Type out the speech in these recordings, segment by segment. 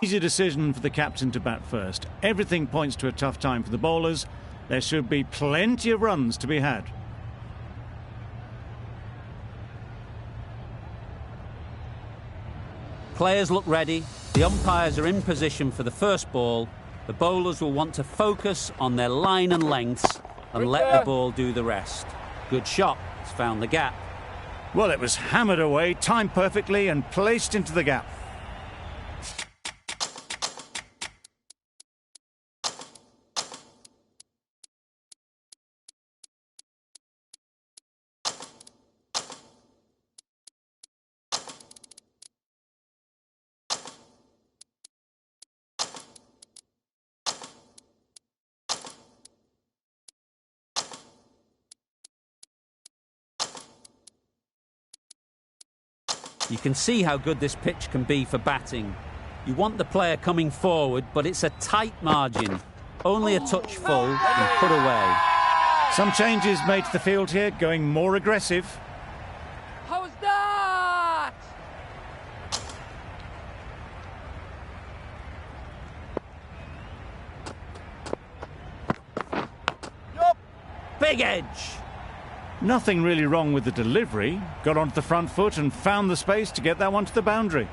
Easy decision for the captain to bat first. Everything points to a tough time for the bowlers. There should be plenty of runs to be had. Players look ready. The umpires are in position for the first ball. The bowlers will want to focus on their line and lengths and let the ball do the rest. Good shot. It's found the gap. Well, it was hammered away, timed perfectly and placed into the gap. You can see how good this pitch can be for batting. You want the player coming forward, but it's a tight margin. Only a touch full and put away. Some changes made to the field here, going more aggressive. How's that? Big edge. Nothing really wrong with the delivery. Got onto the front foot and found the space to get that one to the boundary.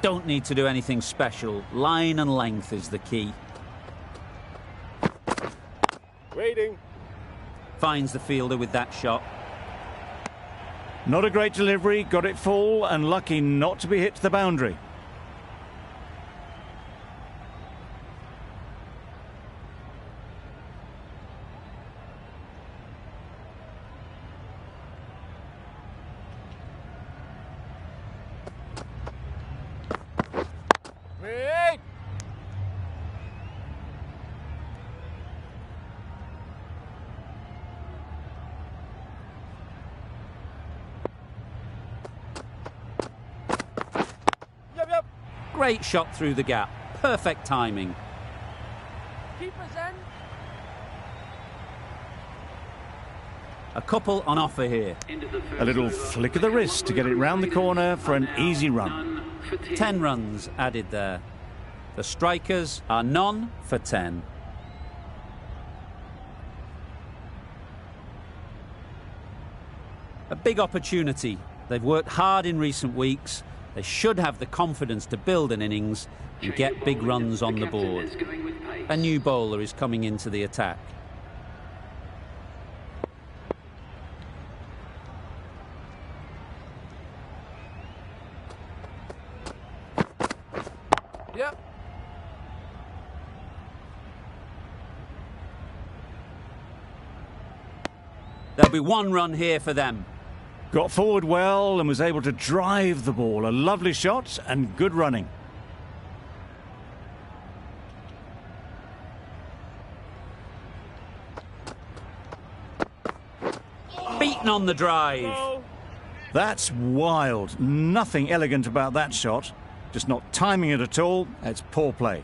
Don't need to do anything special. Line and length is the key. Waiting. Finds the fielder with that shot. Not a great delivery, got it full and lucky not to be hit to the boundary. Wait. Yep. Great shot through the gap. Perfect timing. Keepers in. A couple on offer here. A little flick of the wrist to get it round the corner for an easy run. 10 runs added there. The strikers are none for 10. A big opportunity. They've worked hard in recent weeks. They should have the confidence to build an innings and get big runs on the board. A new bowler is coming into the attack. Yep. There'll be 1 run here for them. Got forward well and was able to drive the ball. A lovely shot and good running. Beaten on the drive. That's wild. Nothing elegant about that shot. Just not timing it at all. It's poor play.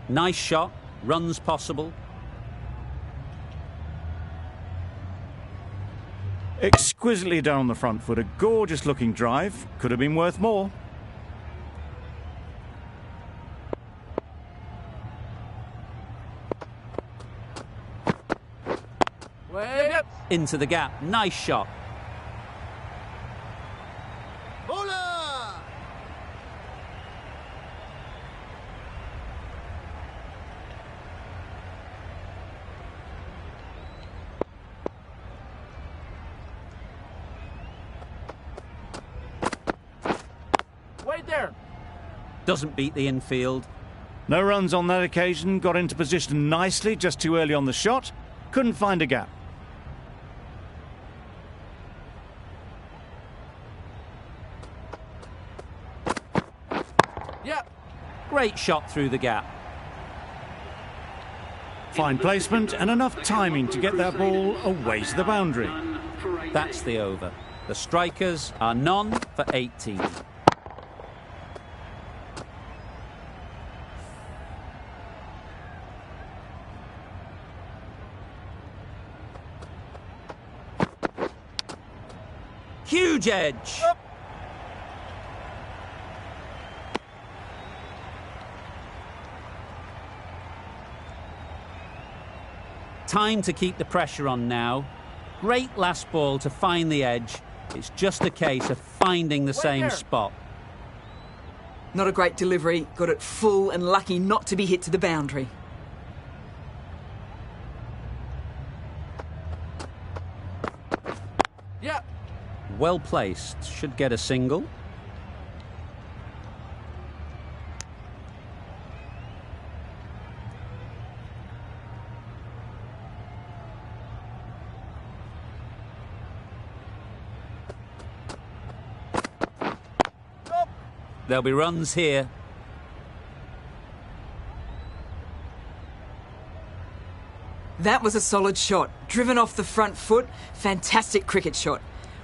Nice shot. Runs possible. Exquisitely done on the front foot. A gorgeous looking drive. Could have been worth more. Yep. Into the gap. Nice shot. Bowler. Wait there. Doesn't beat the infield. No runs on that occasion. Got into position nicely, just too early on the shot. Couldn't find a gap. Yep. Great shot through the gap. Fine placement and enough timing to get that ball away to the boundary. That's the over. The strikers are none for 18. Huge edge. Up. Time to keep the pressure on now. Great last ball to find the edge. It's just a case of finding the same spot. Not a great delivery. Got it full and lucky not to be hit to the boundary. Yep. Well placed. Should get a single. There'll be runs here. That was a solid shot. Driven off the front foot. Fantastic cricket shot.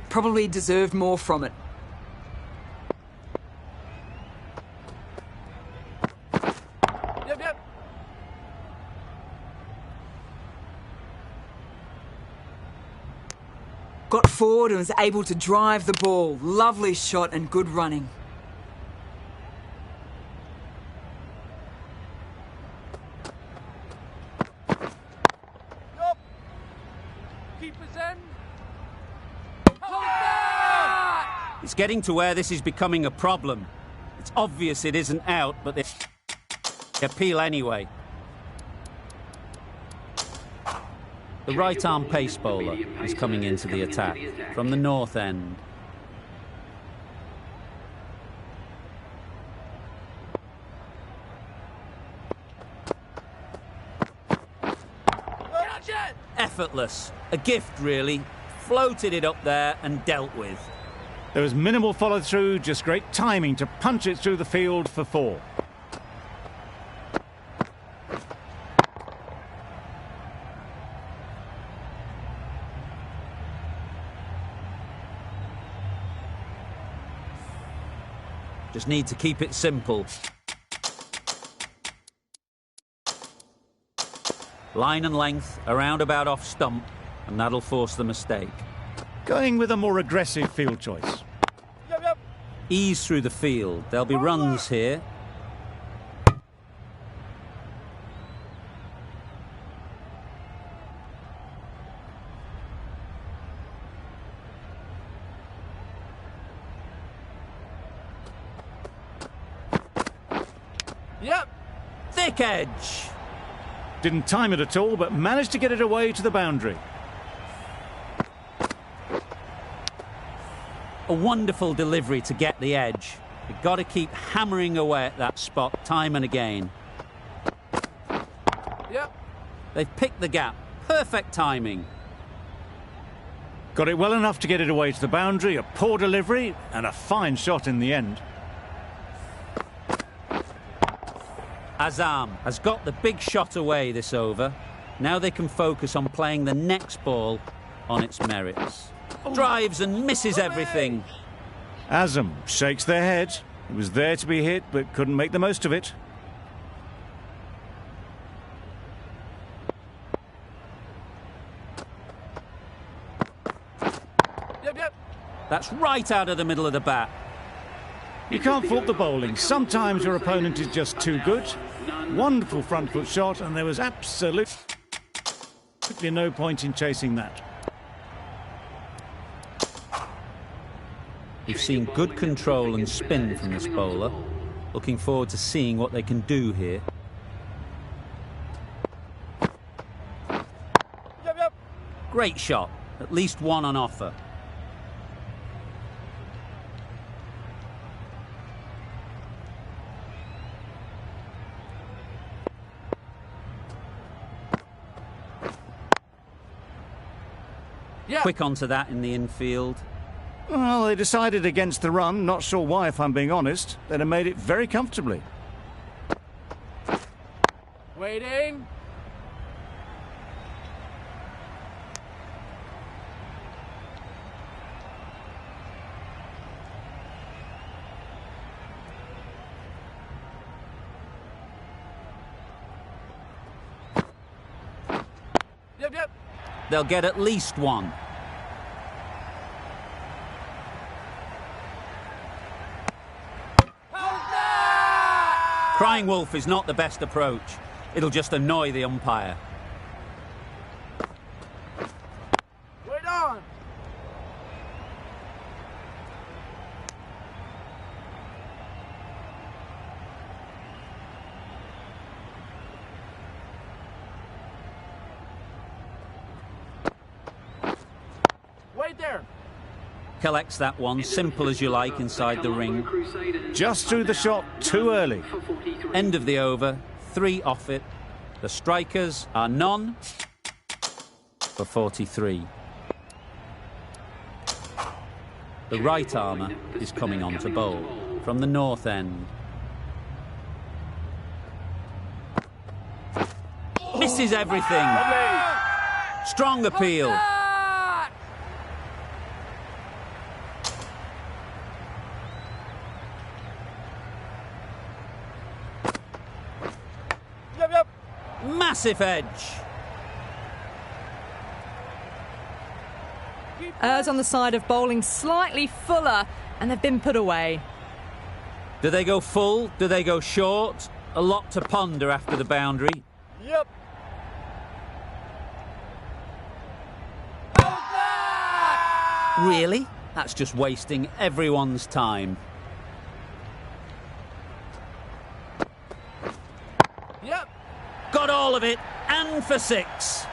Probably deserved more from it. Yep, yep. Got forward and was able to drive the ball. Lovely shot and good running. It's getting to where this is becoming a problem. It's obvious it isn't out, but they appeal anyway. The right-arm pace bowler is coming into the attack from the north end. Effortless. A gift, really. Floated it up there and dealt with. There was minimal follow-through, just great timing to punch it through the field for 4. Just need to keep it simple. Line and length, around about off stump, and that'll force the mistake. Going with a more aggressive field choice. Yep, yep. Ease through the field. There'll be runs here. Yep. Thick edge. Didn't time it at all, but managed to get it away to the boundary. A wonderful delivery to get the edge. You've got to keep hammering away at that spot time and again. Yep. They've picked the gap. Perfect timing. Got it well enough to get it away to the boundary, a poor delivery, and a fine shot in the end. Azam has got the big shot away this over. Now they can focus on playing the next ball on its merits. Drives and misses everything. Azam shakes their head. It was there to be hit, but couldn't make the most of it. Yep, yep. That's right out of the middle of the bat. You can't fault the bowling. Sometimes your opponent is just too good. Wonderful front foot shot, and there was absolutely no point in chasing that. We've seen good control and spin from this bowler. Looking forward to seeing what they can do here. Yep, yep. Great shot. At least one on offer. Yep. Quick onto that in the infield. Well, they decided against the run. Not sure why, if I'm being honest. They'd have made it very comfortably. Waiting. Yep, yep. They'll get at least one. Crying wolf is not the best approach. It'll just annoy the umpire. Wait on. Wait there. Collects that one, simple as you like, inside the ring. Just threw the shot too early. End of the over, 3 off it. The strikers are none for 43. The right armour is coming on to bowl from the north end. Misses everything. Strong appeal. Yep, yep. Massive edge. Errs on the side of bowling slightly fuller, and they've been put away. Do they go full? Do they go short? A lot to ponder after the boundary. Yep. Really? That's just wasting everyone's time. Yep. Got all of it, and for 6.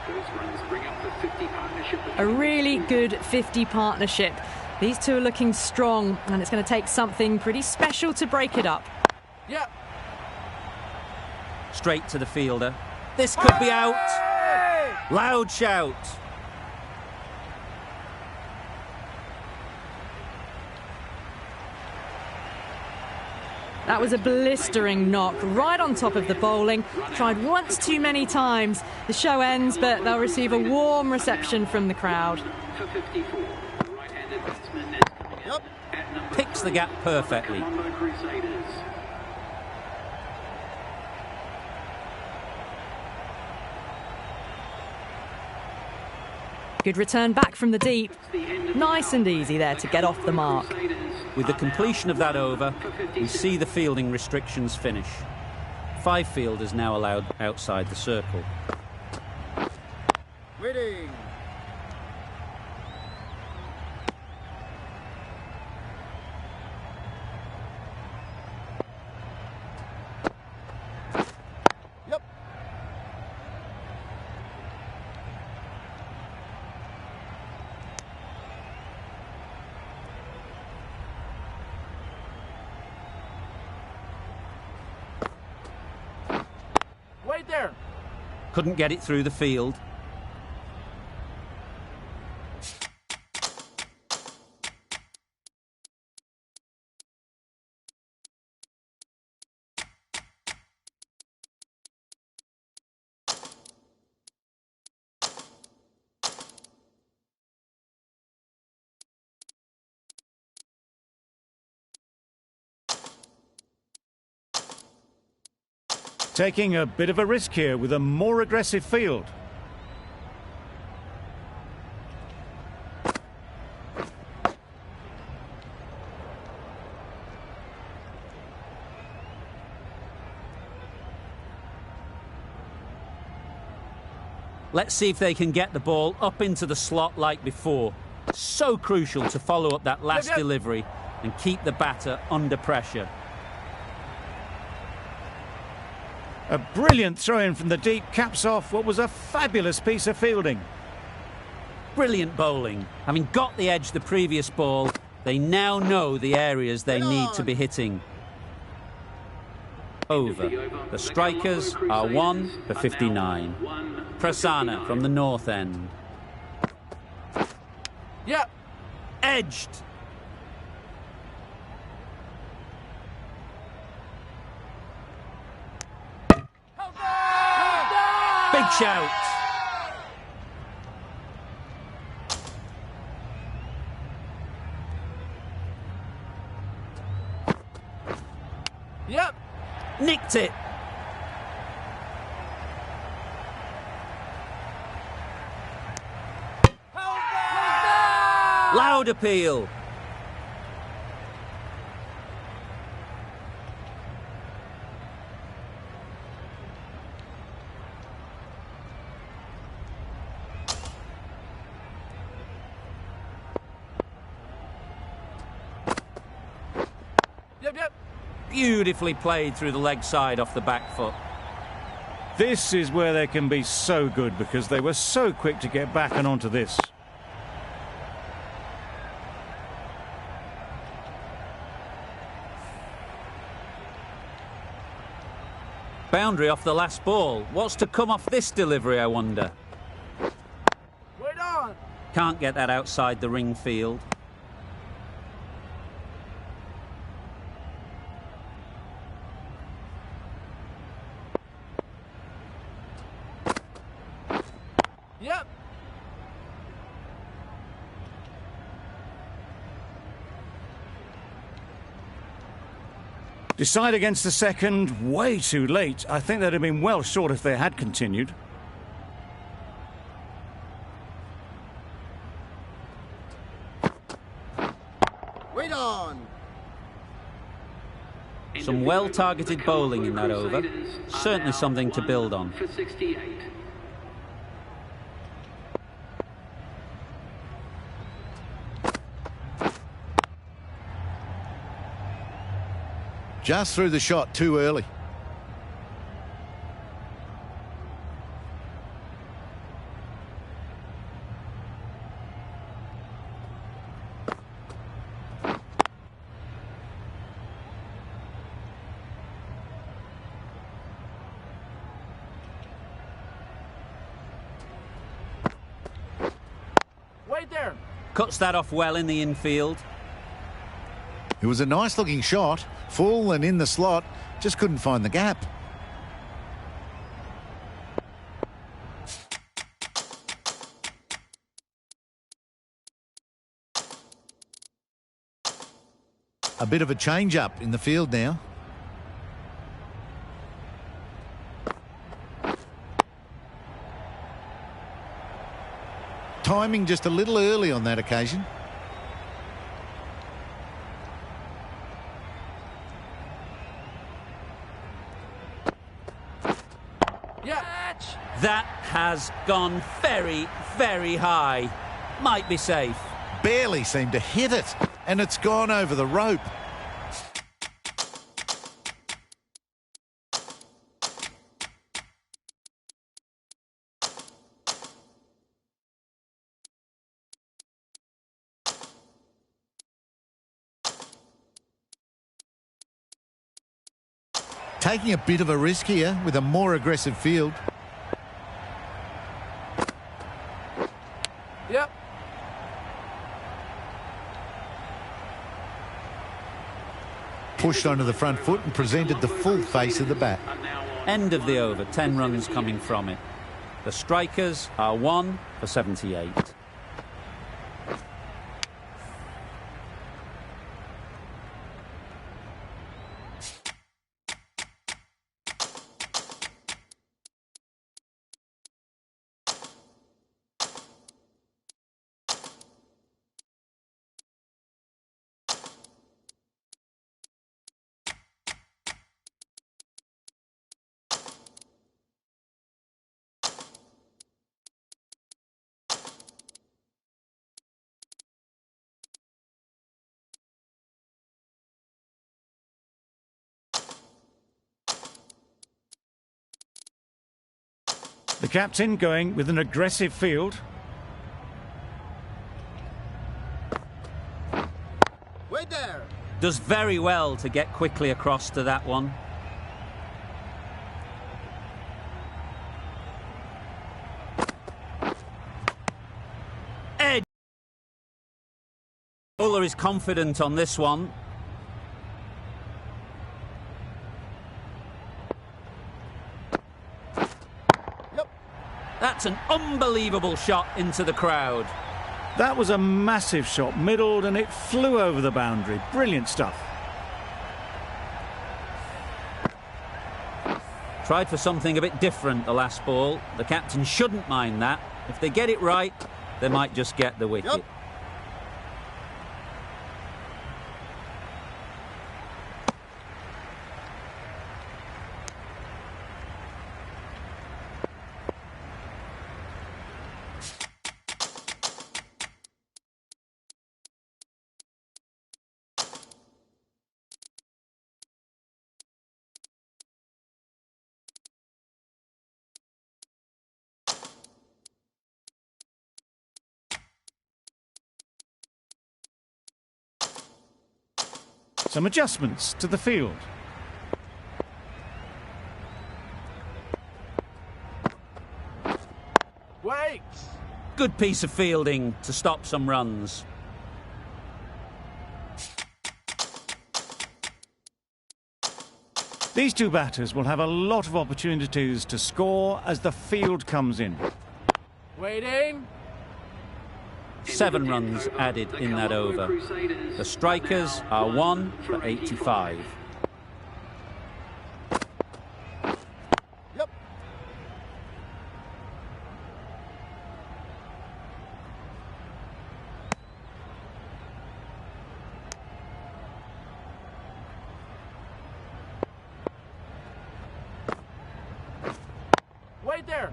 A really good 50 partnership. These two are looking strong, and it's going to take something pretty special to break it up. Yep. Straight to the fielder. This could be out. Loud shout. That was a blistering knock right on top of the bowling. Tried once too many times. The show ends, but they'll receive a warm reception from the crowd. Picks the gap perfectly. Good return back from the deep. Nice and easy there to get off the mark. With the completion of that over, we see the fielding restrictions finish. 5 fielders now allowed outside the circle. Waiting. Yep. Wait there. Couldn't get it through the field. Taking a bit of a risk here with a more aggressive field. Let's see if they can get the ball up into the slot like before. So crucial to follow up that last delivery and keep the batter under pressure. A brilliant throw-in from the deep caps off what was a fabulous piece of fielding. Brilliant bowling. Having got the edge the previous ball, they now know the areas they need to be hitting. Over. The strikers are 1 for 59. Prasanna from the north end. Yep. Edged. Big shout. Yep. Nicked it. Loud appeal. Yep, yep. Beautifully played through the leg side off the back foot. This is where they can be so good because they were so quick to get back and onto this. Boundary off the last ball. What's to come off this delivery, I wonder? Wait on. Can't get that outside the ring field. Yep. Decide against the second, way too late. I think they'd have been well short if they had continued. Wait on. Some well-targeted bowling in that over. Certainly something to build on. For 68. Just threw the shot too early. Wait there. Cuts that off well in the infield. It was a nice looking shot, full and in the slot, just couldn't find the gap. A bit of a change up in the field now. Timing just a little early on that occasion. That has gone very, very high. Might be safe. Barely seemed to hit it, and it's gone over the rope. Taking a bit of a risk here with a more aggressive field. Yep. Pushed onto the front foot and presented the full face of the bat. End of the over, 10 runs coming from it. The strikers are 1 for 78. The captain going with an aggressive field. Wait there. Does very well to get quickly across to that one. Edge. Bowler is confident on this one. That's an unbelievable shot into the crowd. That was a massive shot, middled, and it flew over the boundary. Brilliant stuff. Tried for something a bit different the last ball. The captain shouldn't mind that. If they get it right, they might just get the wicket. Yep. Some adjustments to the field. Wait! Good piece of fielding to stop some runs. These two batters will have a lot of opportunities to score as the field comes in. Waiting. 7 runs added in that over. The strikers are 1 for 85. Yep. Wait there.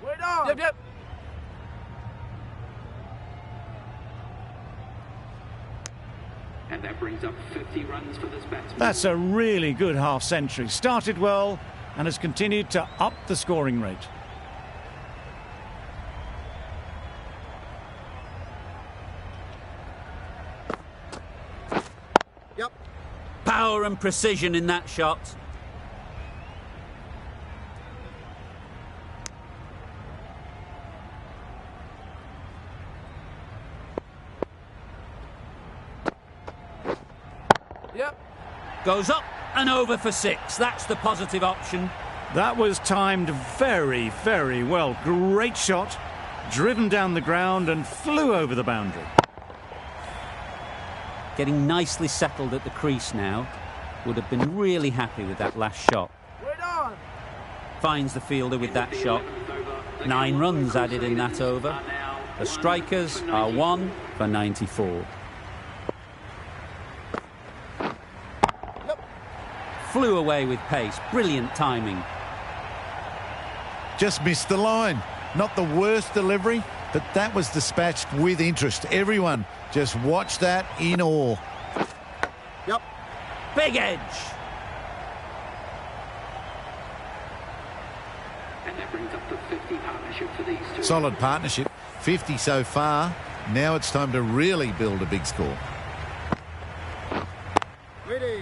Wait on. Yep, yep. And that brings up 50 runs for this batsman. That's a really good half-century. Started well and has continued to up the scoring rate. Yep. Power and precision in that shot. Yep. Goes up and over for 6. That's the positive option. That was timed very, very well. Great shot, driven down the ground and flew over the boundary. Getting nicely settled at the crease now. Would have been really happy with that last shot. Wait on. Finds the fielder with that shot. 9 runs added in that over. The strikers are 1 for 94. Flew away with pace. Brilliant timing. Just missed the line. Not the worst delivery, but that was dispatched with interest. Everyone just watched that in awe. Yep. Big edge. And that brings up the 50 partnership for these two. Solid partnership. 50 so far. Now it's time to really build a big score. Waiting.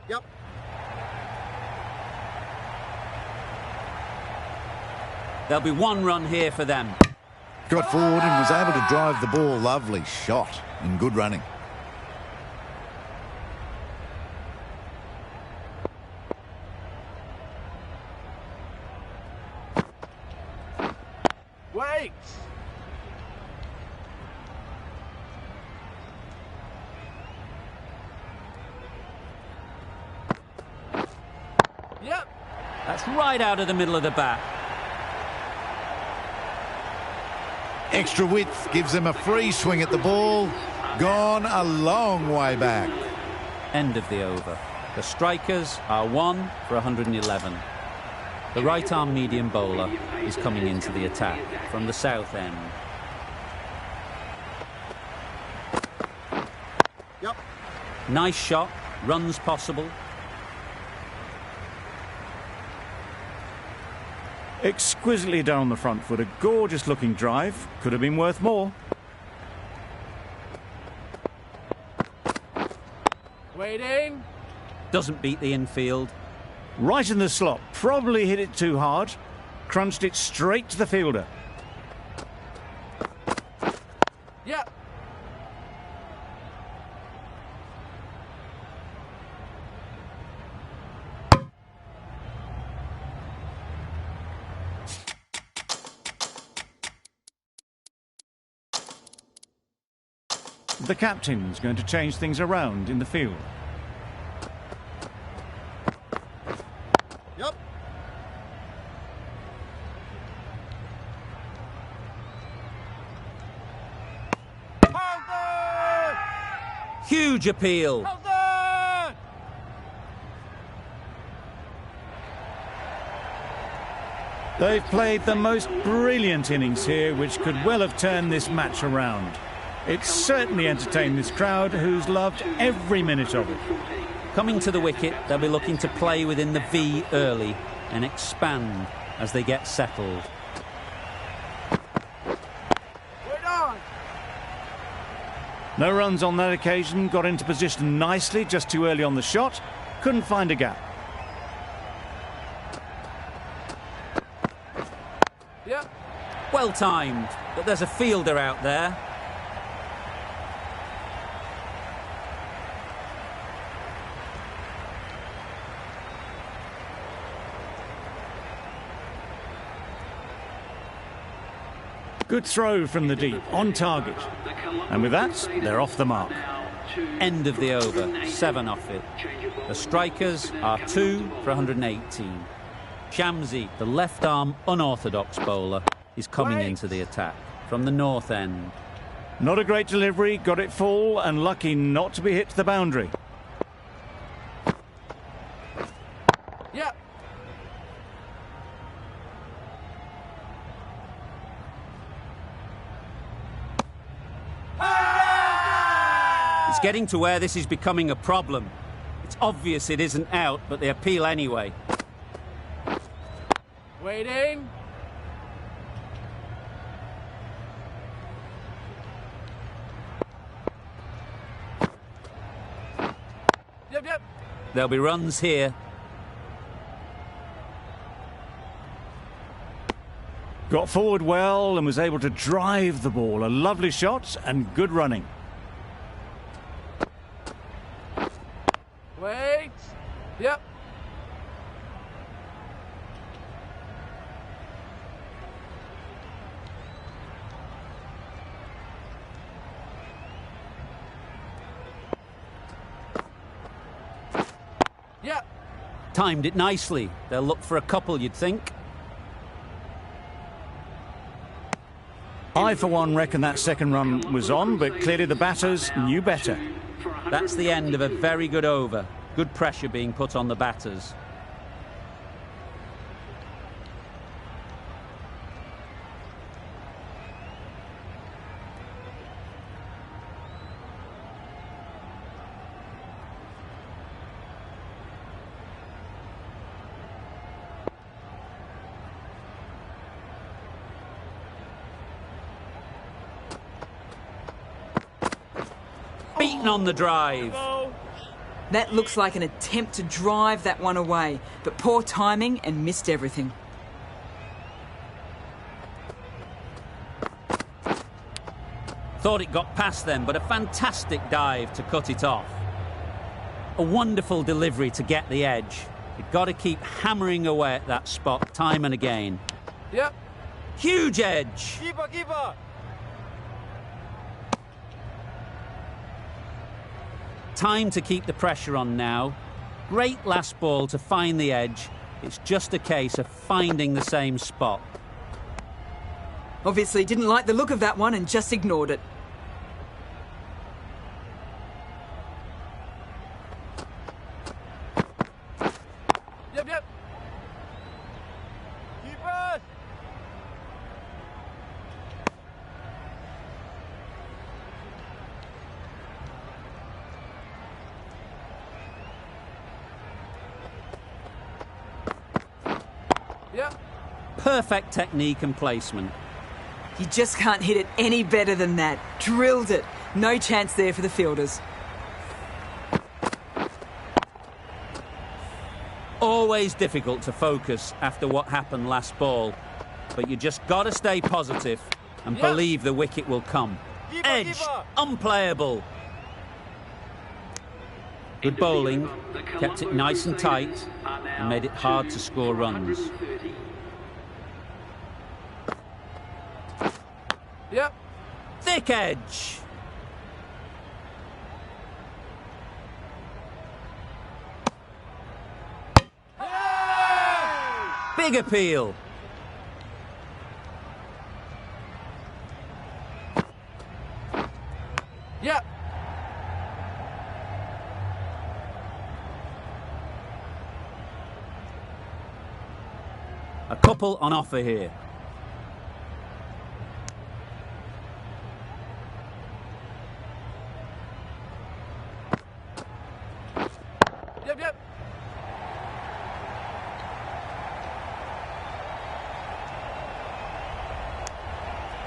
Yep. There'll be 1 run here for them. Got forward and was able to drive the ball. Lovely shot and good running. Wait. Yep. That's right out of the middle of the bat. Extra width gives them a free swing at the ball. Gone a long way back. End of the over. The strikers are 1 for 111. The right-arm medium bowler is coming into the attack from the south end. Yep. Nice shot. Runs possible. Exquisitely done on the front foot. A gorgeous looking drive. Could have been worth more. Waiting. Doesn't beat the infield. Right in the slot. Probably hit it too hard. Crunched it straight to the fielder. Yep. The captain's going to change things around in the field. Yep. Hold Huge appeal. on! They've played the most brilliant innings here, which could well have turned this match around. It's certainly entertained this crowd, who's loved every minute of it. Coming to the wicket, they'll be looking to play within the V early and expand as they get settled. Wait on. No runs on that occasion, got into position nicely, just too early on the shot, couldn't find a gap. Yep. Well timed, but there's a fielder out there. Good throw from the deep, on target. And with that, they're off the mark. End of the over, 7 off it. The strikers are 2 for 118. Shamsi, the left-arm unorthodox bowler, is coming into the attack from the north end. Not a great delivery, got it full and lucky not to be hit to the boundary. Yep. It's getting to where this is becoming a problem. It's obvious it isn't out, but they appeal anyway. Waiting. Yep. There'll be runs here. Got forward well and was able to drive the ball. A lovely shot and good running. Wait. Yep. Yep. Timed it nicely. They'll look for a couple, you'd think. I, for one, reckon that second run was on, but clearly the batters knew better. That's the end of a very good over. Good pressure being put on the batters. Beaten on the drive. That looks like an attempt to drive that one away, but poor timing and missed everything. Thought it got past them, but a fantastic dive to cut it off. A wonderful delivery to get the edge. You've got to keep hammering away at that spot time and again. Yep. Huge edge. Keeper. Time to keep the pressure on now. Great last ball to find the edge. It's just a case of finding the same spot. Obviously didn't like the look of that one and just ignored it. Yep. Keeper. Yep. Perfect technique and placement. You just can't hit it any better than that. Drilled it. No chance there for the fielders. Always difficult to focus after what happened last ball. But you just got to stay positive and believe the wicket will come. Edge, unplayable. Good bowling, kept it nice and tight and made it hard to score runs. Yep. Thick edge. Big appeal. Yep. A couple on offer here.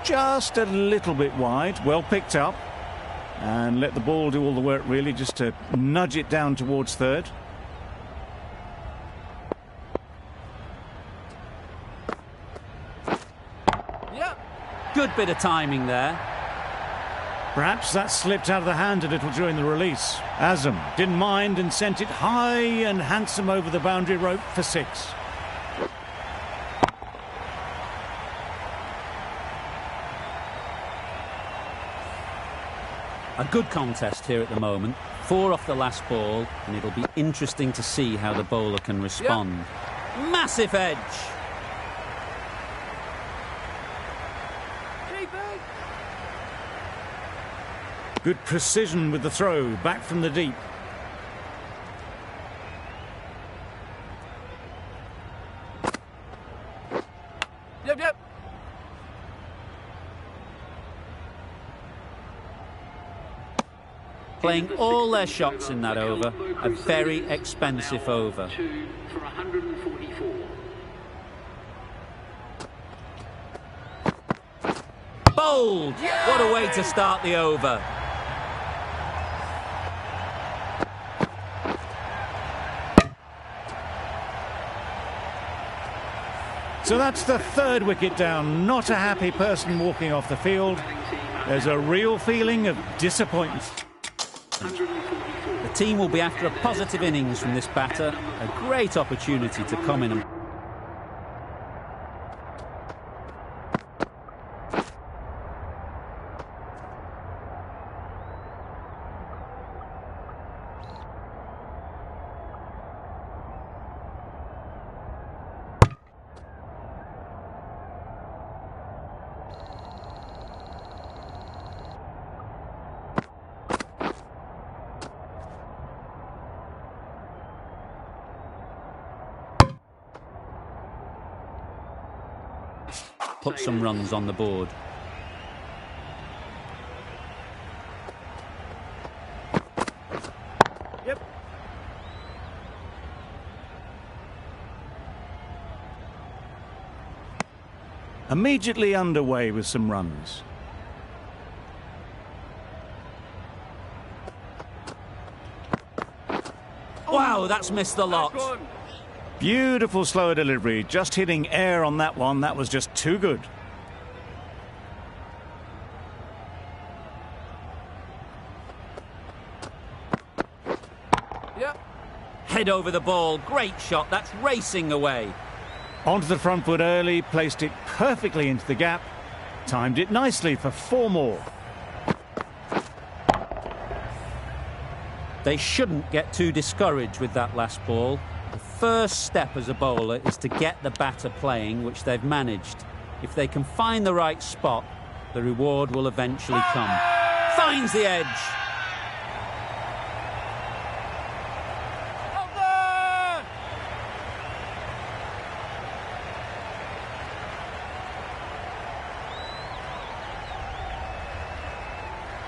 just a little bit wide. Well picked up. And let the ball do all the work, really, just to nudge it down towards third. Yep. Good bit of timing there. Perhaps that slipped out of the hand a little during the release. Azam didn't mind and sent it high and handsome over the boundary rope for 6. A good contest here at the moment. 4 off the last ball, and it'll be interesting to see how the bowler can respond. Yep. Massive edge. Good precision with the throw, back from the deep. Yep, yep. Playing all their shots in that over. A very expensive over. 2 for 144. Bowled! What a way to start the over. So that's the 3rd wicket down. Not a happy person walking off the field. There's a real feeling of disappointment. The team will be after a positive innings from this batter. A great opportunity to come in and... put some runs on the board. Yep. Immediately underway with some runs. Wow, that's missed the lot. Beautiful slower delivery, just hitting air on that one. That was just too good. Yep. Head over the ball, great shot, that's racing away. Onto the front foot early, placed it perfectly into the gap. Timed it nicely for 4 more. They shouldn't get too discouraged with that last ball. The first step as a bowler is to get the batter playing, which they've managed. If they can find the right spot, the reward will eventually come. Finds the edge.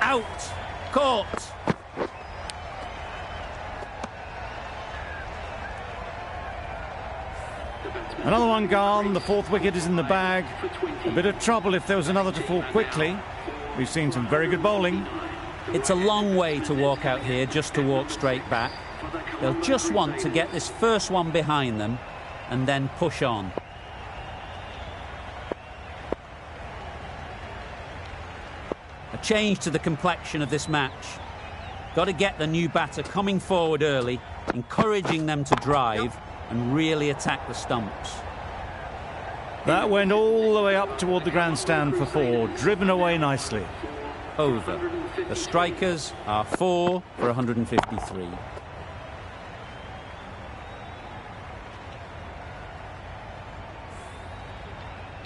Out. Caught. Another one gone. The 4th wicket is in the bag. A bit of trouble if there was another to fall quickly. We've seen some very good bowling. It's a long way to walk out here just to walk straight back. They'll just want to get this first one behind them and then push on. A change to the complexion of this match. Got to get the new batter coming forward early, encouraging them to drive and really attack the stumps. That went all the way up toward the grandstand for 4, driven away nicely. Over. The strikers are 4 for 153.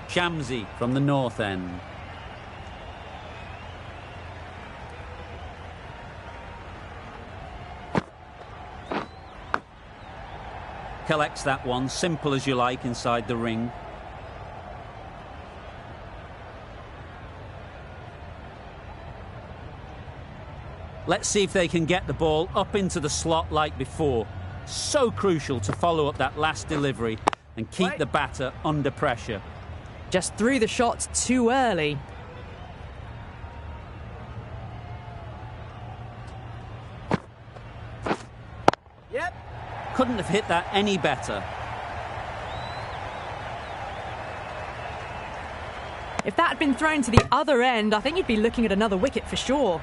Shamsi from the north end. Collects that one, simple as you like, inside the ring. Let's see if they can get the ball up into the slot like before. So crucial to follow up that last delivery and keep the batter under pressure. Just threw the shot too early. couldn't have hit that any better. If that had been thrown to the other end, I think you'd be looking at another wicket for sure.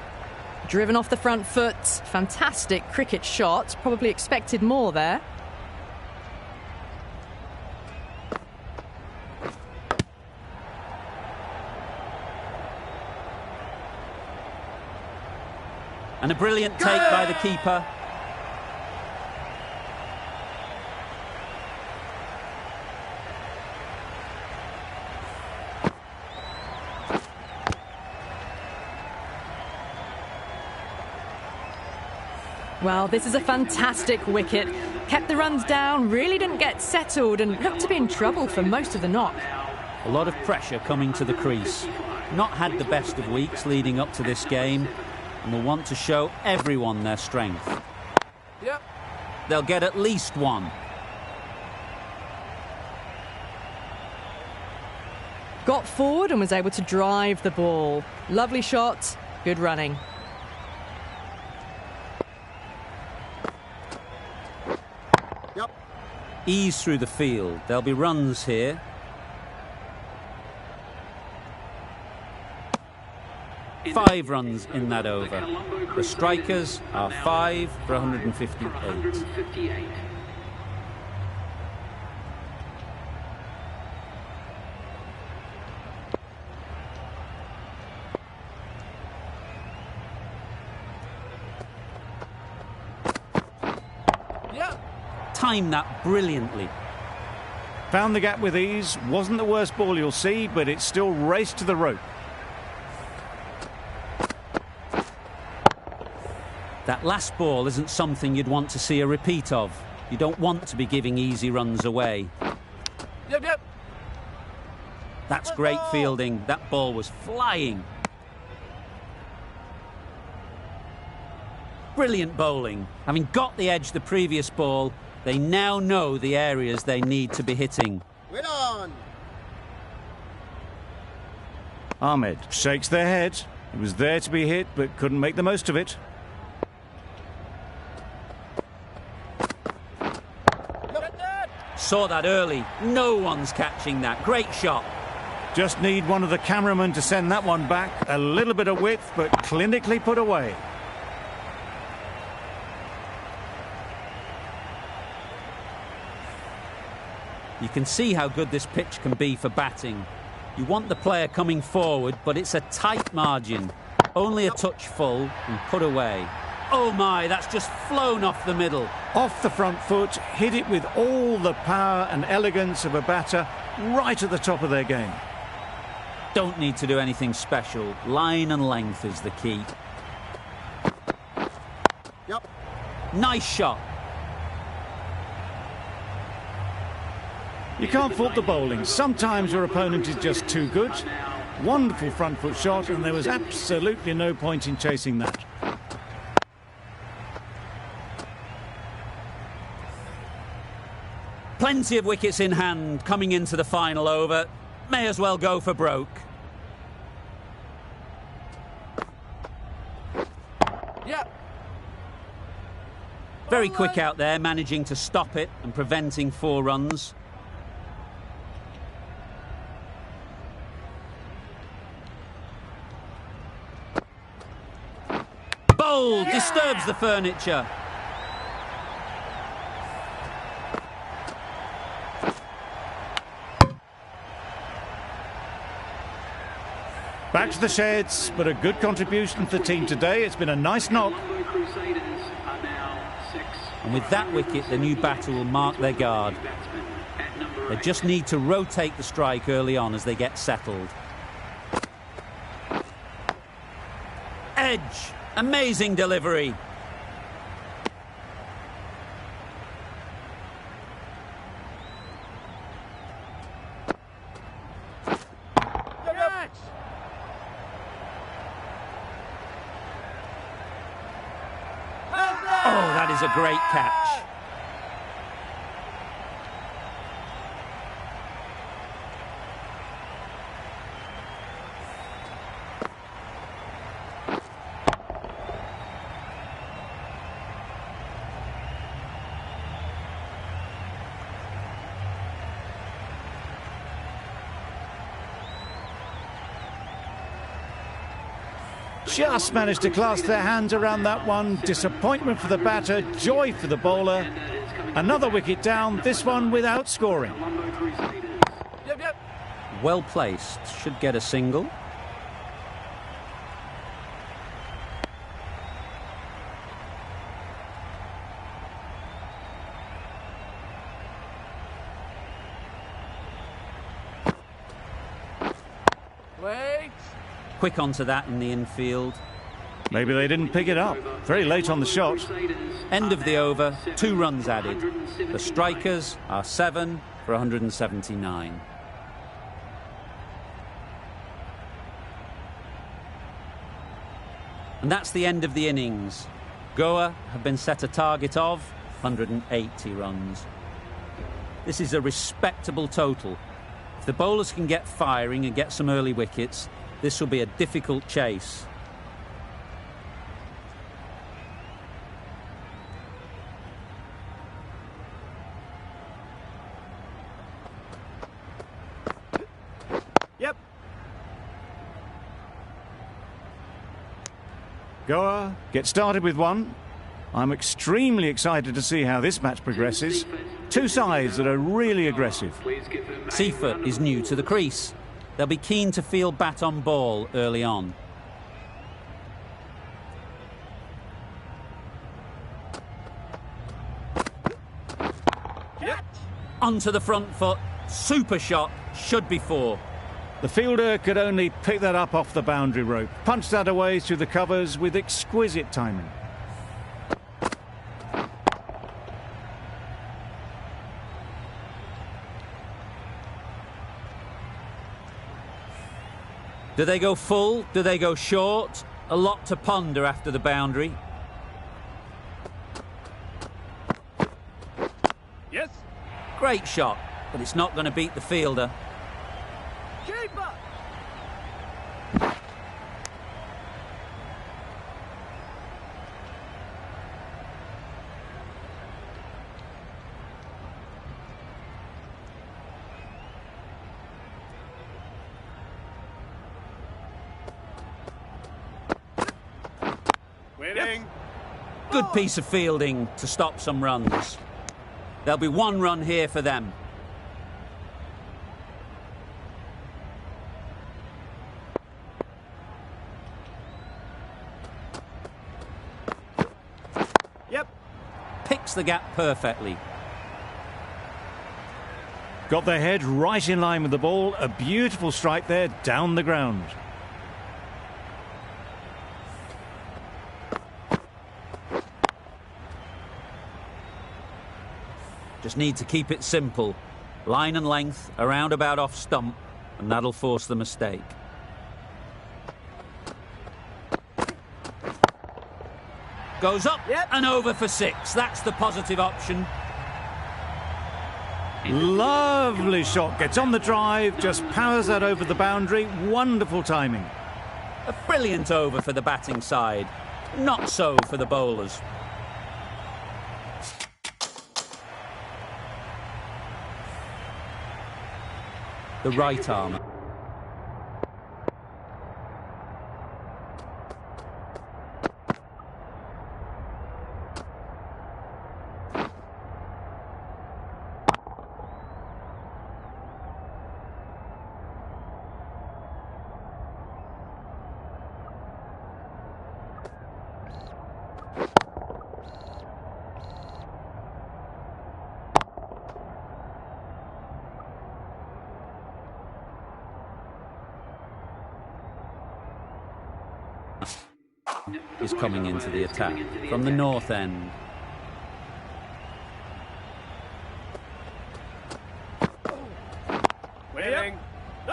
Driven off the front foot, fantastic cricket shot. Probably expected more there. And a brilliant take by the keeper. Well, this is a fantastic wicket. Kept the runs down, really didn't get settled and looked to be in trouble for most of the knock. A lot of pressure coming to the crease. Not had the best of weeks leading up to this game and will want to show everyone their strength. Yep. They'll get at least one. Got forward and was able to drive the ball. Lovely shot, good running. Yep. Ease through the field. There'll be runs here. Five runs in that over. The strikers are 5 for 158. Yeah. Timed that brilliantly. Found the gap with ease. Wasn't the worst ball you'll see, but it still raced to the rope. That last ball isn't something you'd want to see a repeat of. You don't want to be giving easy runs away. Yep, yep. That's great fielding. That ball was flying. Brilliant bowling. Having got the edge the previous ball, they now know the areas they need to be hitting. Win on. Ahmed shakes their head. He was there to be hit, but couldn't make the most of it. Saw that early. No one's catching that. Great shot. Just need one of the cameramen to send that one back. A little bit of width, but clinically put away. You can see how good this pitch can be for batting. You want the player coming forward, but it's a tight margin. Only a touch full and put away. Oh my, that's just flown off the middle. Off the front foot, hit it with all the power and elegance of a batter, right at the top of their game. Don't need to do anything special. Line and length is the key. Yep. Nice shot. You can't fault the bowling. Sometimes your opponent is just too good. Wonderful front foot shot, and there was absolutely no point in chasing that. Plenty of wickets in hand coming into the final over. May as well go for broke. Yeah. Very quick out there, managing to stop it and preventing 4 runs. Bold, disturbs the furniture. Back to the sheds, but a good contribution to the team today. It's been a nice knock. And with that wicket, the new batter will mark their guard. They just need to rotate the strike early on as they get settled. Edge. Amazing delivery. Oh, that is a great catch. just managed to clasp their hands around that one. Disappointment for the batter, joy for the bowler. Another wicket down, this one without scoring. Yep, yep. Well placed, should get a single. Wait. Quick onto that in the infield. Maybe they didn't pick it up. Very late on the shot. End of the over, 2 runs added. The strikers are 7 for 179. And that's the end of the innings. Goa have been set a target of 180 runs. This is a respectable total. If the bowlers can get firing and get some early wickets, this will be a difficult chase. Yep. Goa get started with 1. I'm extremely excited to see how this match progresses. 2 sides that are really aggressive. Seafoot is new to the crease. They'll be keen to feel bat on ball early on. Yep. Onto the front foot. Super shot. Should be 4. The fielder could only pick that up off the boundary rope. Punched that away through the covers with exquisite timing. Do they go full? Do they go short? A lot to ponder after the boundary. Yes. Great shot, but it's not going to beat the fielder. Keeper. Winning. Good piece of fielding to stop some runs. There'll be 1 run here for them. Yep. Picks the gap perfectly. Got their head right in line with the ball. A beautiful strike there down the ground. Just need to keep it simple. Line and length, around about off stump, and that'll force the mistake. Goes up and over for 6. That's the positive option. Lovely shot. Gets on the drive, just powers that over the boundary. Wonderful timing. A brilliant over for the batting side. Not so for the bowlers. The right arm. Is coming into the attack from the north end. Winning.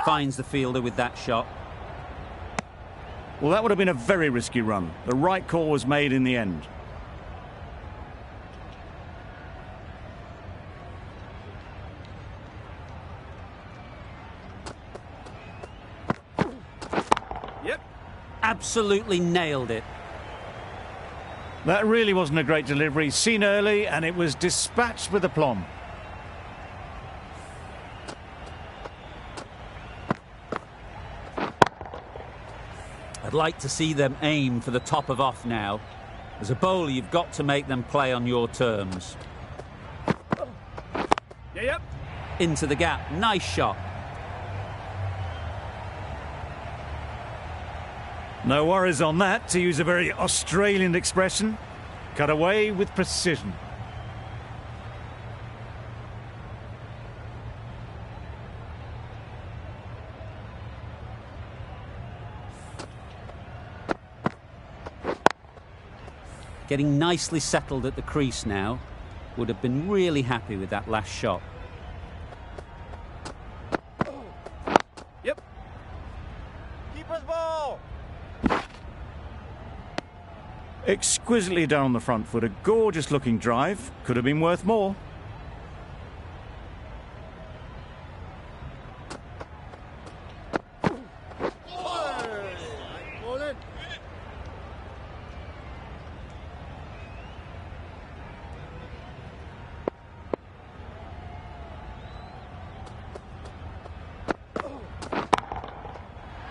Finds the fielder with that shot. Well, that would have been a very risky run. The right call was made in the end. Yep. Absolutely nailed it. That really wasn't a great delivery. Seen early, and it was dispatched with aplomb. I'd like to see them aim for the top of off now. As a bowler, you've got to make them play on your terms. Yep. Into the gap. Nice shot. No worries on that, to use a very Australian expression. Cut away with precision. Getting nicely settled at the crease now. Would have been really happy with that last shot. Yep. Keeper's ball. Exquisitely done on the front foot. A gorgeous looking drive. Could have been worth more.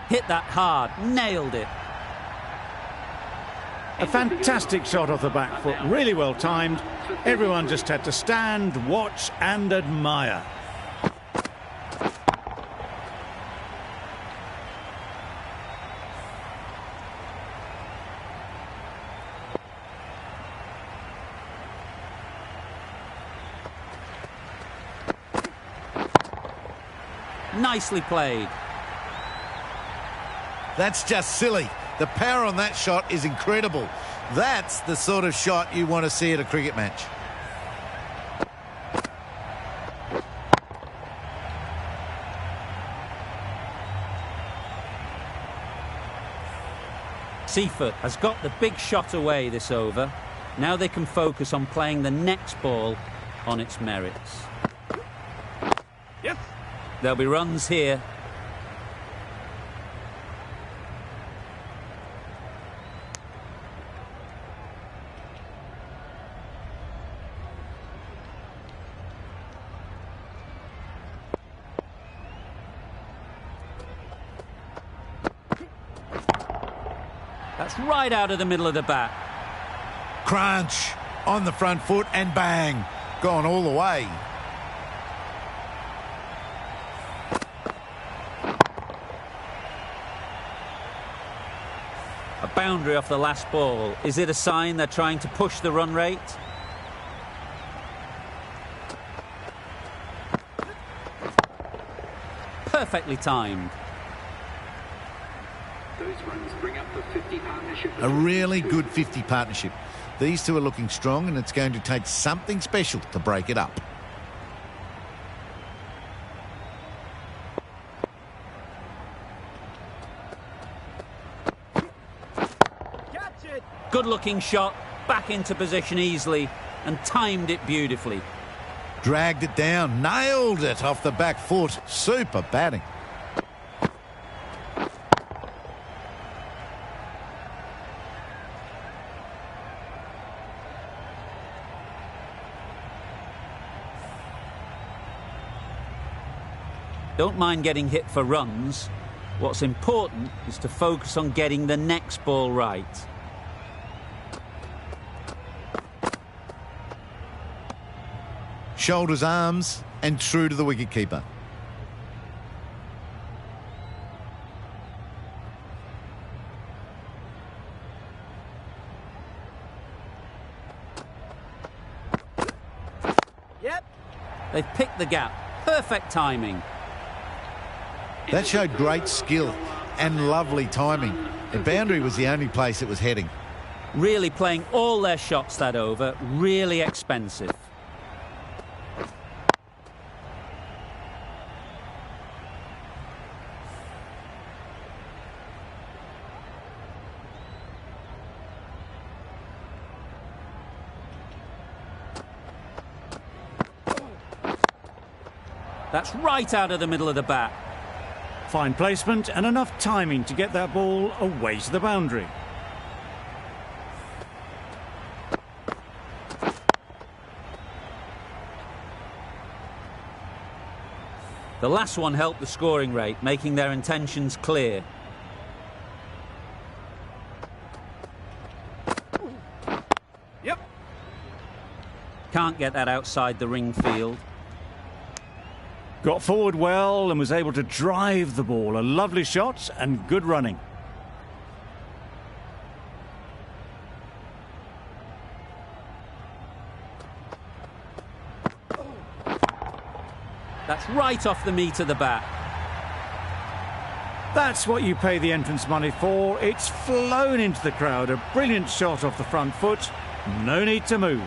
Hit that hard. Nailed it. A fantastic shot off the back foot, really well timed. Everyone just had to stand, watch and admire. Nicely played. That's just silly. The power on that shot is incredible. That's the sort of shot you want to see at a cricket match. Seafoot has got the big shot away this over. Now they can focus on playing the next ball on its merits. Yes. There'll be runs here. That's right out of the middle of the bat. Crunch on the front foot and bang. Gone all the way. A boundary off the last ball. Is it a sign they're trying to push the run rate? Perfectly timed. Those runs bring up the 50 partnership. A really good 50 partnership. These two are looking strong and it's going to take something special to break it up. Catch it. Good looking shot. Back into position easily and timed it beautifully. Dragged it down, nailed it off the back foot. Super batting. Don't mind getting hit for runs. What's important is to focus on getting the next ball right. Shoulders, arms, and true to the wicketkeeper. Yep. They've picked the gap. Perfect timing. That showed great skill and lovely timing. The boundary was the only place it was heading. Really playing all their shots that over. Really expensive. That's right out of the middle of the bat. Fine placement and enough timing to get that ball away to the boundary. The last one helped the scoring rate, making their intentions clear. Can't get that outside the ring field. Got forward well and was able to drive the ball. A lovely shot and good running. That's right off the meat of the bat. That's what you pay the entrance money for. It's flown into the crowd. A brilliant shot off the front foot. No need to move.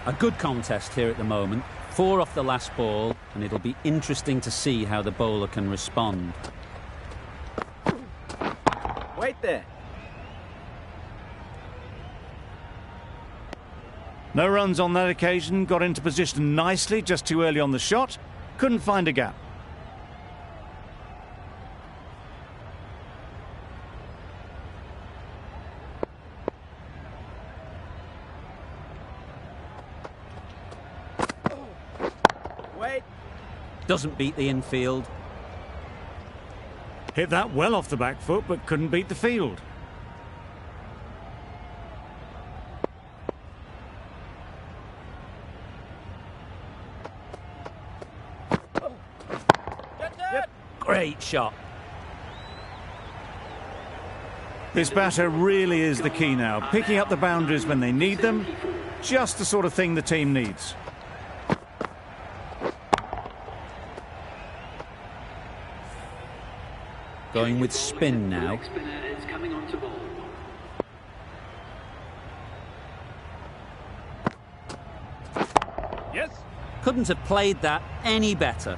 A good contest here at the moment. 4 off the last ball, and it'll be interesting to see how the bowler can respond. Wait there. No runs on that occasion. Got into position nicely, just too early on the shot. Couldn't find a gap. Wait. Doesn't beat the infield. Hit that well off the back foot, but couldn't beat the field. Great shot. This batter really is the key now. Picking up the boundaries when they need them. Just the sort of thing the team needs. Going with spin now. Yes. Couldn't have played that any better.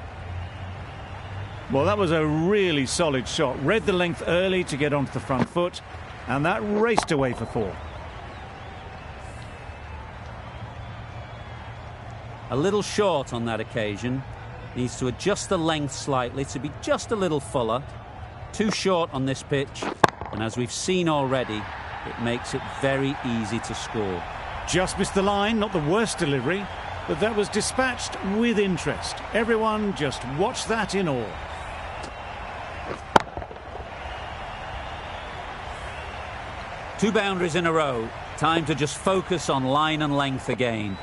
Well, that was a really solid shot. Read the length early to get onto the front foot, and that raced away for 4. A little short on that occasion. Needs to adjust the length slightly to be just a little fuller. Too short on this pitch, and as we've seen already, it makes it very easy to score. Just missed the line, not the worst delivery, but that was dispatched with interest. Everyone just watched that in awe. Two boundaries in a row. Time to just focus on line and length again.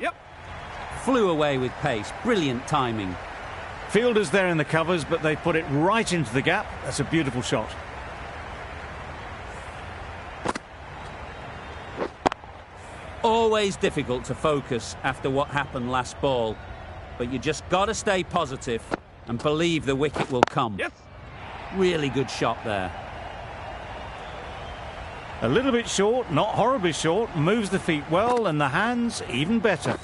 Yep. Flew away with pace. Brilliant timing. Fielders there in the covers, but they put it right into the gap. That's a beautiful shot. Always difficult to focus after what happened last ball, but you just got to stay positive and believe the wicket will come. Yes. Really good shot there. A little bit short, not horribly short, moves the feet well, and the hands even better.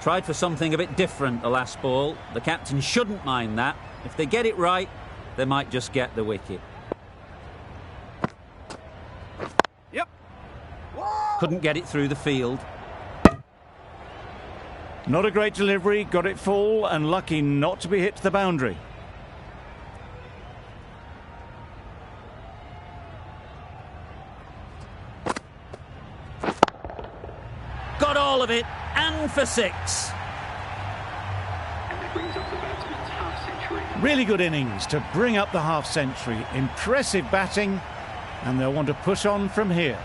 Tried for something a bit different the last ball. The captain shouldn't mind that. If they get it right, they might just get the wicket. Yep. Couldn't get it through the field. Not a great delivery, got it full, and lucky not to be hit to the boundary. Got all of it, and for 6. And that brings up the batsman's half-century. Really good innings to bring up the half-century. Impressive batting, and they'll want to push on from here.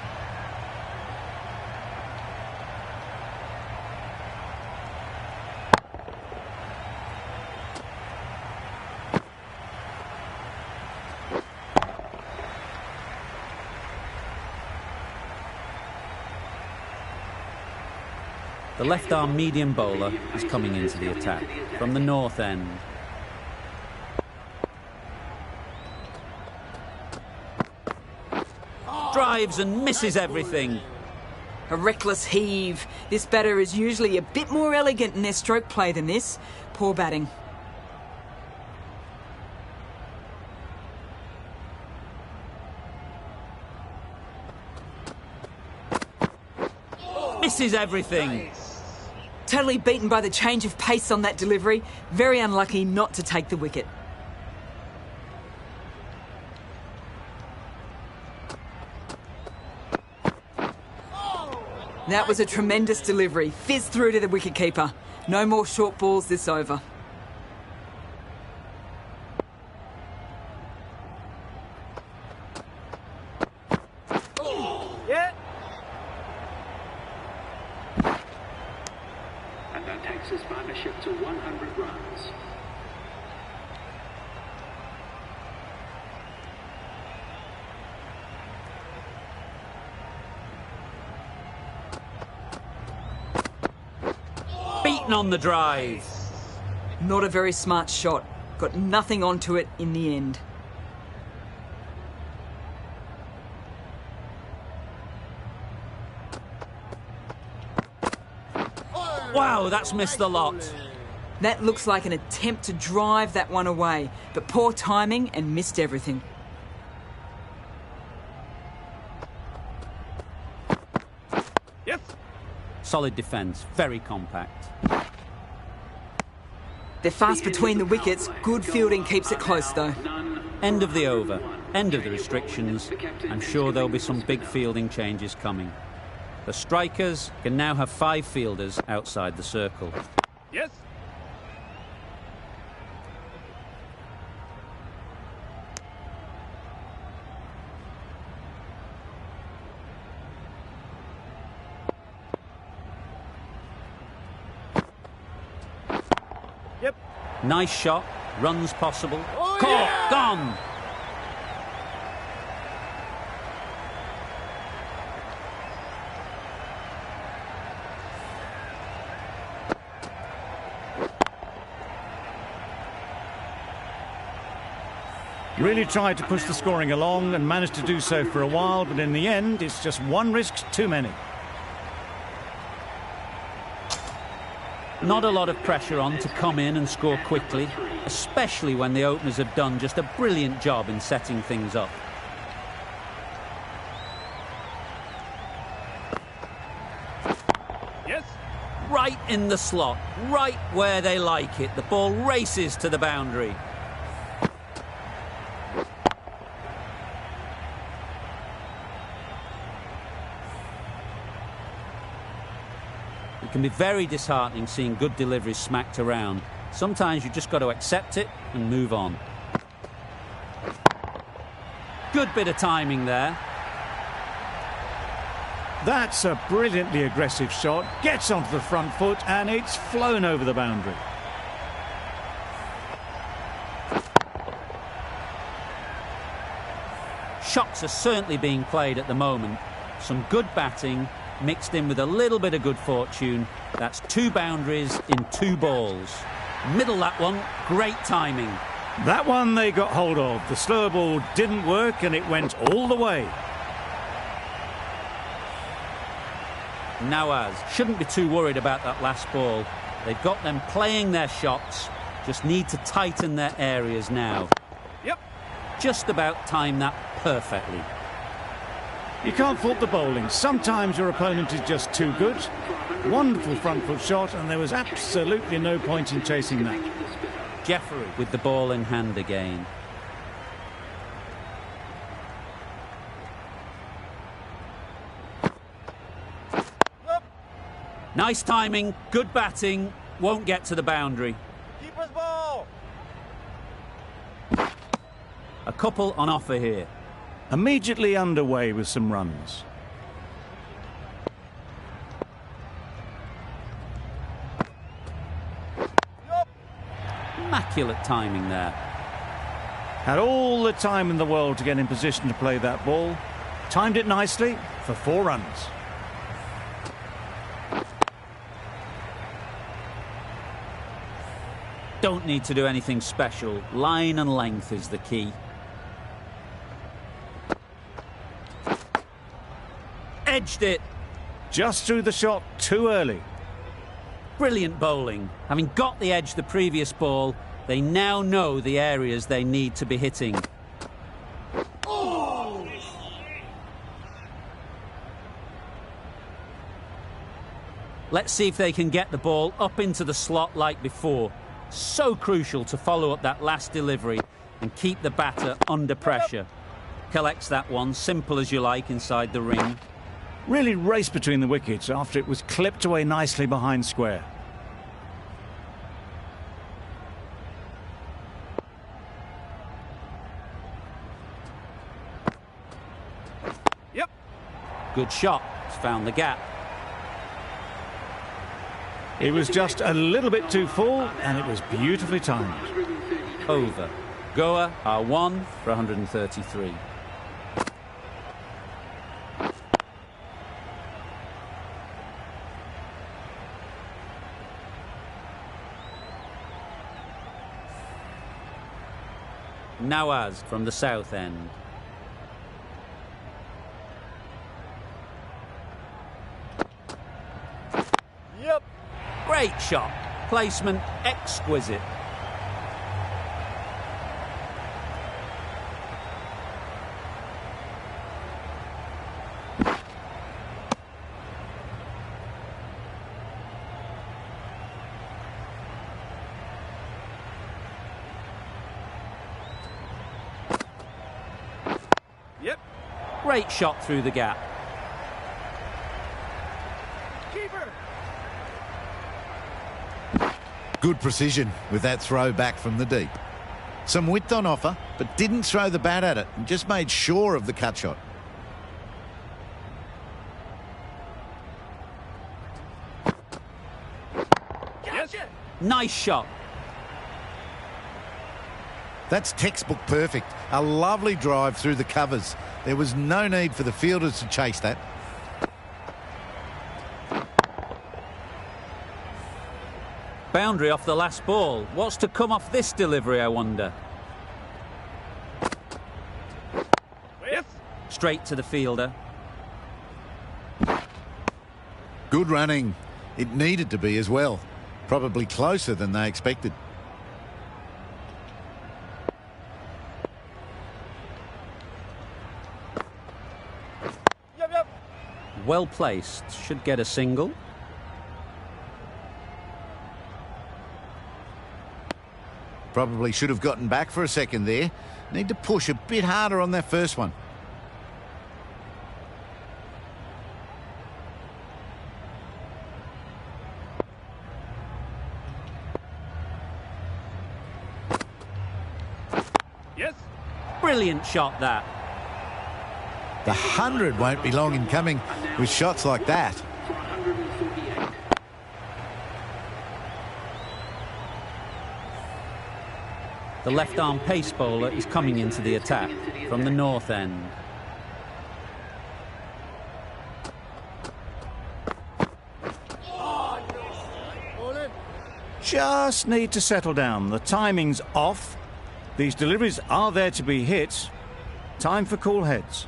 The left-arm medium bowler is coming into the attack from the north end. Drives and misses everything. A reckless heave. This batter is usually a bit more elegant in their stroke play than this. Poor batting. Misses everything. Totally beaten by the change of pace on that delivery. Very unlucky not to take the wicket. That was a tremendous delivery. Fizzed through to the wicketkeeper. No more short balls this over. Yeah. And that takes his partnership to 100 runs. Beaten on the drive. Not a very smart shot. Got nothing onto it in the end. Wow, that's missed the lot. That looks like an attempt to drive that one away, but poor timing and missed everything. Yes. Solid defence, very compact. They're fast between the wickets. Good fielding keeps it close though. End of the over, end of the restrictions. I'm sure there'll be some big fielding changes coming. The strikers can now have 5 fielders outside the circle. Yes. Yep. Nice shot, runs possible. Caught, gone! Really tried to push the scoring along and managed to do so for a while, but in the end, it's just one risk too many. Not a lot of pressure on to come in and score quickly, especially when the openers have done just a brilliant job in setting things up. Yes. Right in the slot, right where they like it. The ball races to the boundary. It can be very disheartening seeing good deliveries smacked around. Sometimes you've just got to accept it and move on. Good bit of timing there. That's a brilliantly aggressive shot. Gets onto the front foot and it's flown over the boundary. Shots are certainly being played at the moment. Some good batting mixed in with a little bit of good fortune. That's 2 boundaries in 2 balls. Middle that one, great timing. That one they got hold of. The slower ball didn't work and it went all the way. Nawaz shouldn't be too worried about that last ball. They've got them playing their shots, just need to tighten their areas now. Yep. Just about timed that perfectly. You can't fault the bowling. Sometimes your opponent is just too good. Wonderful front foot shot, and there was absolutely no point in chasing that. Jeffrey with the ball in hand again. Nice timing, good batting, won't get to the boundary. Keeper's ball. A couple on offer here. Immediately underway with some runs. Immaculate timing there. Had all the time in the world to get in position to play that ball. Timed it nicely for 4 runs. Don't need to do anything special. Line and length is the key. Edged it. Just threw the shot too early. Brilliant bowling. Having got the edge the previous ball, they now know the areas they need to be hitting. Let's see if they can get the ball up into the slot like before. So crucial to follow up that last delivery and keep the batter under pressure. Collects that one, simple as you like, inside the ring. Really raced between the wickets after it was clipped away nicely behind square. Yep. Good shot. It's found the gap. It was just a little bit too full, and it was beautifully timed. Over. Goa are 1 for 133. Nawaz from the south end. Yep. Great shot. Placement exquisite. Yep. Great shot through the gap. Keeper. Good precision with that throw back from the deep. Some width on offer, but didn't throw the bat at it and just made sure of the cut shot. Yes. Nice shot. That's textbook perfect. A lovely drive through the covers. There was no need for the fielders to chase that. Boundary off the last ball. What's to come off this delivery, I wonder? Yes. Straight to the fielder. Good running. It needed to be as well. Probably closer than they expected. Yep, yep. Well placed. Should get a single. Probably should have gotten back for a second there. Need to push a bit harder on that first one. Yes. Brilliant shot that. The 100 won't be long in coming with shots like that. For 148. The left-arm pace bowler is coming into the attack from the north end. Just need to settle down. The timing's off. These deliveries are there to be hit. Time for cool heads.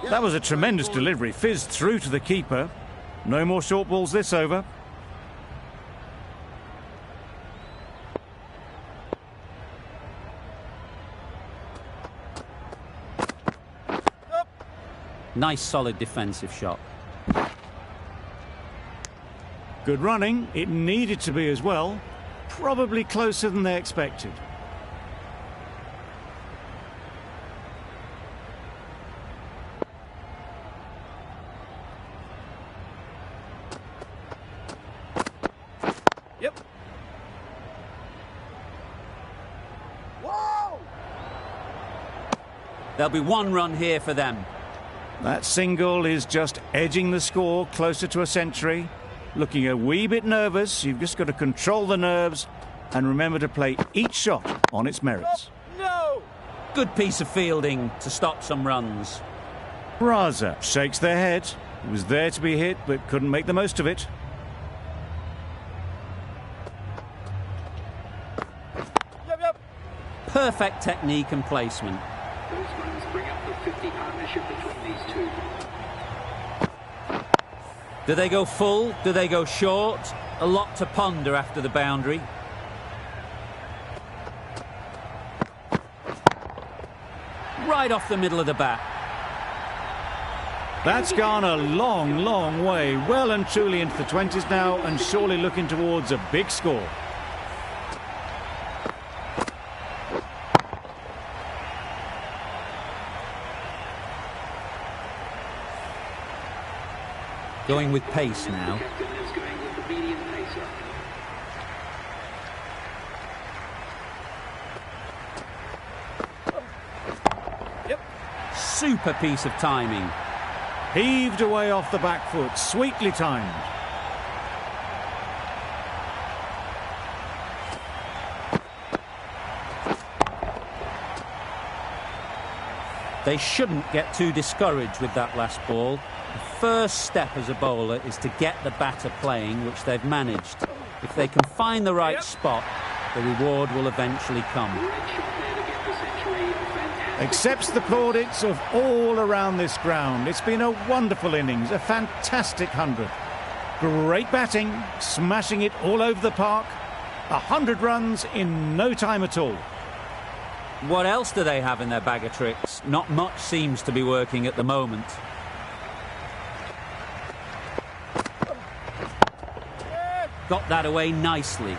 That was a tremendous delivery. Fizzed through to the keeper. No more short balls this over. Nice solid defensive shot. Good running. It needed to be as well. Probably closer than they expected. Yep. Whoa! There'll be one run here for them. That single is just edging the score closer to a century. Looking a wee bit nervous. You've just got to control the nerves and remember to play each shot on its merits. No! Good piece of fielding to stop some runs. Raza shakes their head. It was there to be hit, but couldn't make the most of it. Yep, yep. Perfect technique and placement. Those runs bring up the 50 partnership between these two. Do they go full? Do they go short? A lot to ponder after the boundary. Right off the middle of the bat. That's gone a long, long way. Well and truly into the 20s now and surely looking towards a big score. Going with pace now. Captain is going with the medium pacer. Super piece of timing. Heaved away off the back foot, sweetly timed. They shouldn't get too discouraged with that last ball. The first step as a bowler is to get the batter playing, which they've managed. If they can find the right spot, the reward will eventually come. Great shot there to get the century. Fantastic. Accepts the plaudits of all around this ground. It's been a wonderful innings, a fantastic 100. Great batting, smashing it all over the park. 100 runs in no time at all. What else do they have in their bag of tricks? Not much seems to be working at the moment. Got that away nicely.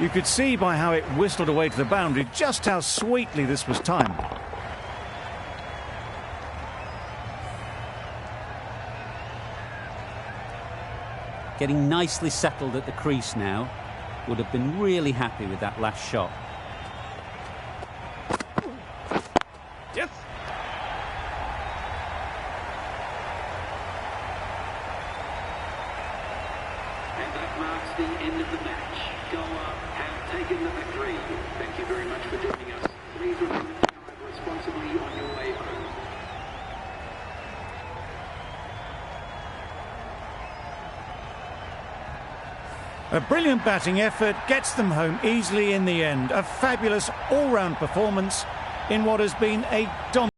You could see by how it whistled away to the boundary just how sweetly this was timed. Getting nicely settled at the crease now. Would have been really happy with that last shot. Yes. And that marks the end of the match. Galle have taken the victory. Thank you very much for joining us. Please remember to drive responsibly on your way home. A brilliant batting effort gets them home easily in the end. A fabulous all-round performance in what has been a dominant